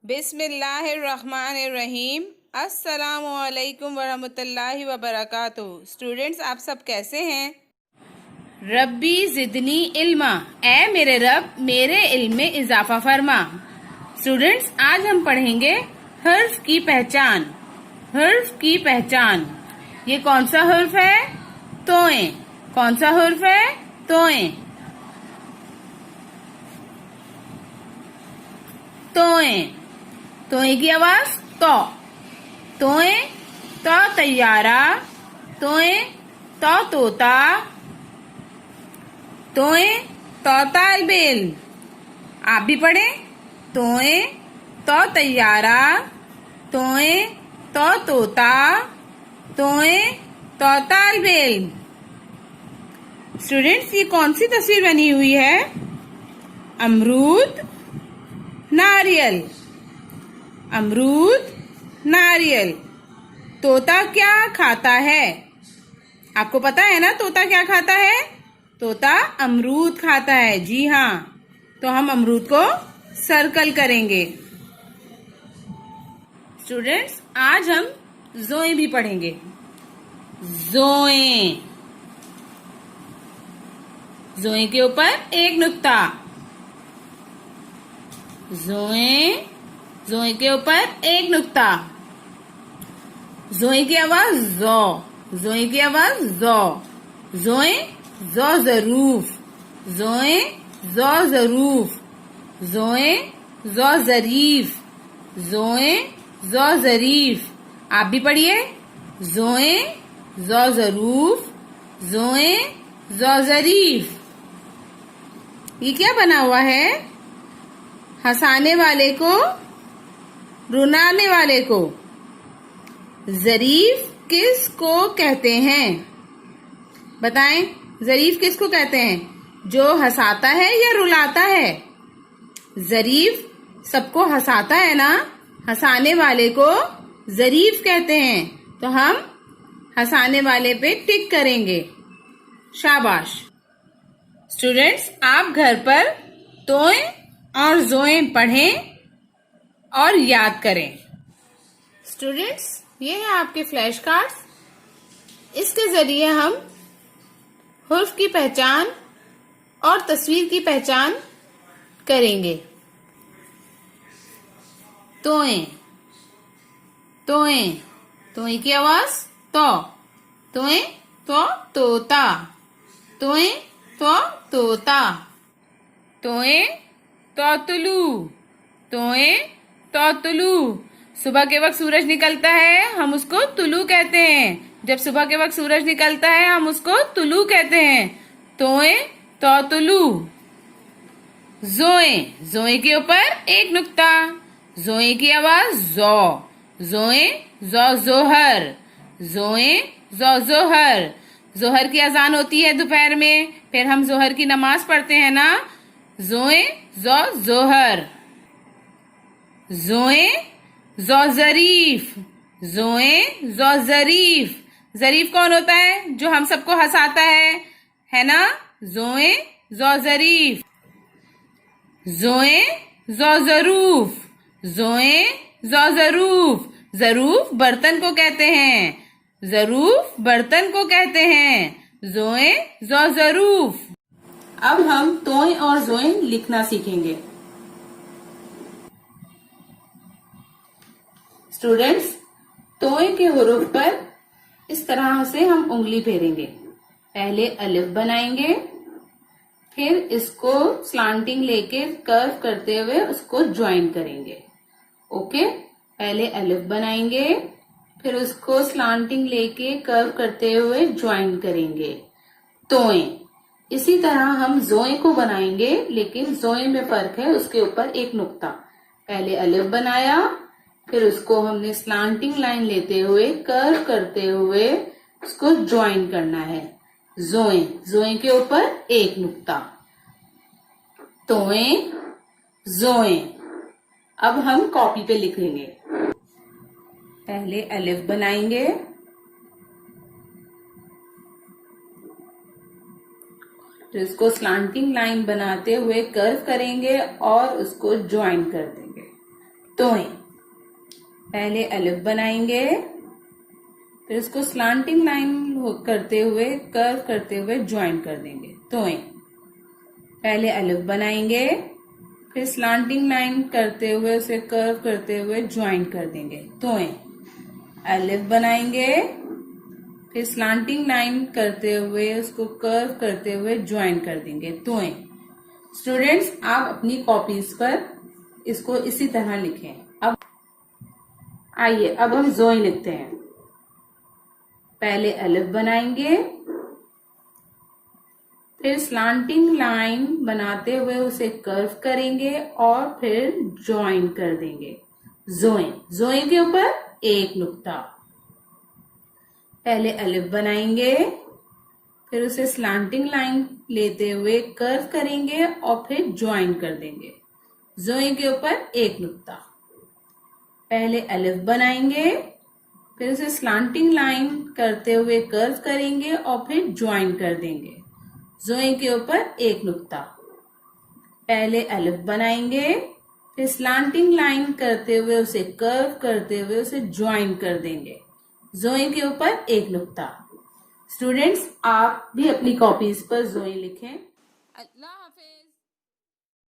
बिस्मिल्लाहिर्रहमानिर्रहीम। अस्सलामुअलैकुम वरहमतुल्लाहि वबरकातुहू। स्टूडेंट्स, आप सब कैसे हैं? रब्बी ज़िदनी इल्मा, ऐ मेरे रब मेरे इल्म में इजाफा फरमा। स्टूडेंट्स, आज हम पढ़ेंगे हर्फ की पहचान। हर्फ की पहचान। ये कौन सा हर्फ है? तोए। कौन सा हर्फ है? तोए। तोए। तोए की आवाज तो। तोए तो तैयारा। तोए तो तोता। तोए तो तालिब इल्म। आप भी पढ़े। तोए तो तैयारा। तोए तो तोता। तोए तो तालिब इल्म। स्टूडेंट्स, ये कौन सी तस्वीर बनी हुई है? अमरूद, नारियल। अमरूद, नारियल। तोता क्या खाता है? आपको पता है ना तोता क्या खाता है? तोता अमरूद खाता है। जी हाँ, तो हम अमरूद को सर्कल करेंगे। स्टूडेंट्स, आज हम जोए भी पढ़ेंगे। जोए। जोए के ऊपर एक नुक्ता। जोए। जोए के ऊपर एक नुक्ता। जोए की आवाज जो। जोए की आवाज जो। जोए जो जरूफ। जोए जो जरूफ। जोए जो जरीफ। जोए जो जरीफ। आप भी पढ़िए। जोए जो जरूफ। जोए जो जरीफ। ये क्या बना हुआ है? हंसाने वाले को, रुलाने वाले को। जरीफ किसको कहते हैं? बताएं, जरीफ किसको कहते हैं? जो हंसाता है या रुलाता है? जरीफ सबको हंसाता है ना। हंसाने वाले को जरीफ कहते हैं। तो हम हंसाने वाले पे टिक करेंगे। शाबाश। स्टूडेंट्स, आप घर पर तोए और जोए पढ़ें और याद करें। स्टूडेंट्स, ये है आपके फ्लैश कार्ड्स। इसके जरिए हम हुर्फ की पहचान और तस्वीर की पहचान करेंगे। तोए। तोए। तोए की आवाज तो। तोए तो तोता। तोए तो तोता। तोए तो तुलू। तोए तो तुलू। सुबह के वक्त सूरज निकलता है, हम उसको तुलू कहते हैं। जब सुबह के वक्त सूरज निकलता है, हम उसको तुलू कहते हैं। तोए तो तुलू। जोए। जोए के ऊपर एक नुक्ता। जोए की आवाज जो। जोए जो जोहर। जोए जो जोहर। जोहर की अजान होती है दोपहर में, फिर हम जोहर की नमाज पढ़ते हैं ना। जोए जो जोहर। जोए जो जरीफ। जोए जो जरीफ। जरीफ कौन होता है? जो हम सबको हंसाता है ना। जोए जो जरीफ। जोए जो जरूफ। जोए जो जरूफ। जरूफ बर्तन को कहते हैं। जरूफ बर्तन को कहते हैं। जोए जो जरूफ। अब हम तोए और जोए लिखना सीखेंगे। स्टूडेंट्स, तोए के हुरूफ पर इस तरह से हम उंगली फेरेंगे। पहले अलिफ बनाएंगे, फिर इसको स्लांटिंग लेके कर्व करते हुए उसको ज्वाइन करेंगे। ओके, पहले अलिफ बनाएंगे, फिर उसको स्लांटिंग लेके कर्व करते हुए ज्वाइन करेंगे। तोए। इसी तरह हम जोए को बनाएंगे, लेकिन जोए में फर्क है, उसके ऊपर एक नुक्ता। पहले अलिफ बनाया, फिर उसको हमने स्लांटिंग लाइन लेते हुए कर्व करते हुए उसको ज्वाइन करना है। जोए। जोए के ऊपर एक नुक्ता। तोए, जोए। अब हम कॉपी पे लिख लेंगे। पहले अलिफ बनाएंगे, तो इसको स्लांटिंग लाइन बनाते हुए कर्व करेंगे और उसको ज्वाइन कर देंगे। तोएं। पहले अलिफ बनाएंगे, फिर इसको स्लांटिंग लाइन करते हुए, कर्व करते हुए ज्वाइन कर देंगे। तोएं। पहले अलिफ बनाएंगे, फिर स्लांटिंग लाइन करते हुए उसे कर्व करते हुए ज्वाइन कर देंगे। तोएं। अलिफ बनाएंगे, फिर स्लांटिंग लाइन करते हुए उसको कर्व करते हुए ज्वाइन कर देंगे। तोएं। स्टूडेंट्स, आप अपनी कॉपीज पर इसको इसी तरह लिखें। अब आइए, अब हम जोई लिखते हैं। पहले अलिफ बनाएंगे, फिर स्लांटिंग लाइन बनाते हुए उसे कर्व करेंगे और फिर ज्वाइन कर देंगे। जोएं। जोएं के ऊपर एक नुक्ता। पहले अलिफ बनाएंगे, फिर उसे स्लांटिंग लाइन लेते हुए कर्व करेंगे और फिर ज्वाइन कर देंगे। जोएं के ऊपर एक नुक्ता। पहले अलिफ बनाएंगे, फिर उसे स्लांटिंग लाइन करते हुए कर्व करेंगे और फिर ज्वाइन कर देंगे। जोएं के ऊपर एक नुक्ता। पहले अलिफ बनाएंगे, फिर स्लांटिंग लाइन करते हुए उसे कर्व करते हुए उसे ज्वाइन कर देंगे। जोएं के ऊपर एक नुक्ता। स्टूडेंट्स, आप भी अपनी कॉपीज पर जोएं लिखें। अल्लाह हाफिज।